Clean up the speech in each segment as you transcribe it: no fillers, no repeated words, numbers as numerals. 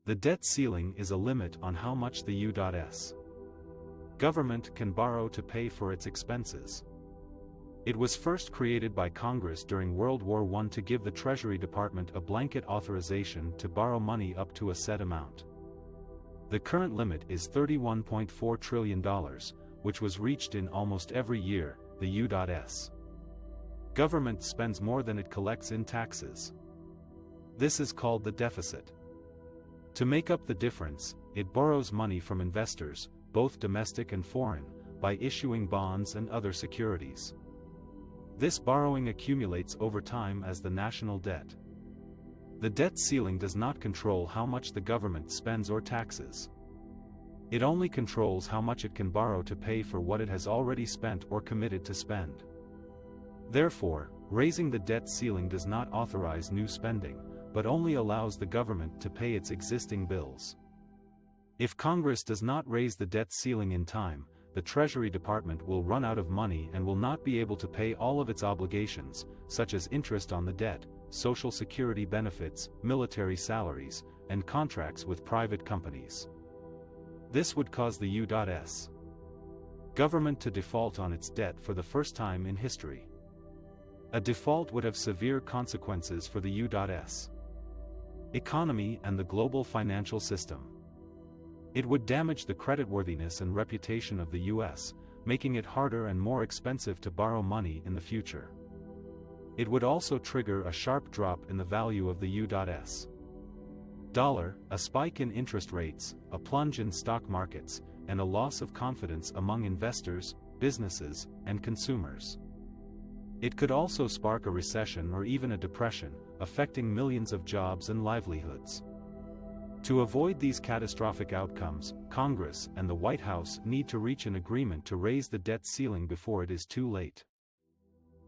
The debt ceiling is a limit on how much the U.S. government can borrow to pay for its expenses. It was first created by Congress during World War I to give the Treasury Department a blanket authorization to borrow money up to a set amount. The current limit is $31.4 trillion, which was reached in almost every year. The U.S. government spends more than it collects in taxes. This is called the deficit. To make up the difference, it borrows money from investors, both domestic and foreign, by issuing bonds and other securities. This borrowing accumulates over time as the national debt. The debt ceiling does not control how much the government spends or taxes. It only controls how much it can borrow to pay for what it has already spent or committed to spend. Therefore, raising the debt ceiling does not authorize new spending, but only allows the government to pay its existing bills. If Congress does not raise the debt ceiling in time, the Treasury Department will run out of money and will not be able to pay all of its obligations, such as interest on the debt, Social Security benefits, military salaries, and contracts with private companies. This would cause the U.S. government to default on its debt for the first time in history. A default would have severe consequences for the U.S. economy and the global financial system. It would damage the creditworthiness and reputation of the U.S., making it harder and more expensive to borrow money in the future. It would also trigger a sharp drop in the value of the U.S. dollar, a spike in interest rates, a plunge in stock markets, and a loss of confidence among investors, businesses, and consumers. It could also spark a recession or even a depression, affecting millions of jobs and livelihoods. To avoid these catastrophic outcomes, Congress and the White House need to reach an agreement to raise the debt ceiling before it is too late.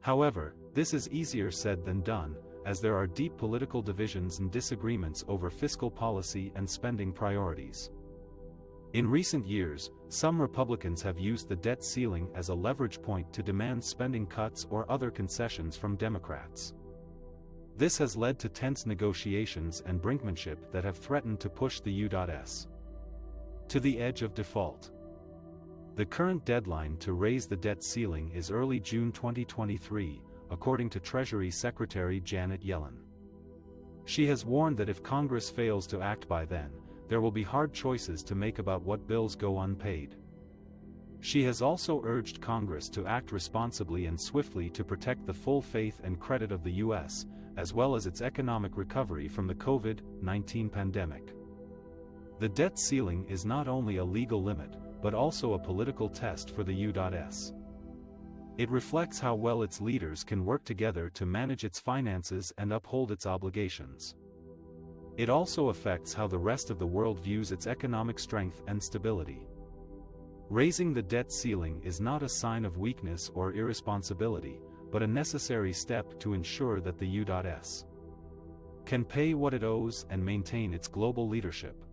However, this is easier said than done, as there are deep political divisions and disagreements over fiscal policy and spending priorities. In recent years, some Republicans have used the debt ceiling as a leverage point to demand spending cuts or other concessions from Democrats. This has led to tense negotiations and brinkmanship that have threatened to push the U.S. to the edge of default. The current deadline to raise the debt ceiling is early June 2023, according to Treasury Secretary Janet Yellen. She has warned that if Congress fails to act by then, there will be hard choices to make about what bills go unpaid. She has also urged Congress to act responsibly and swiftly to protect the full faith and credit of the U.S., as well as its economic recovery from the COVID-19 pandemic. The debt ceiling is not only a legal limit, but also a political test for the U.S. It reflects how well its leaders can work together to manage its finances and uphold its obligations. It also affects how the rest of the world views its economic strength and stability. Raising the debt ceiling is not a sign of weakness or irresponsibility, but a necessary step to ensure that the U.S. can pay what it owes and maintain its global leadership.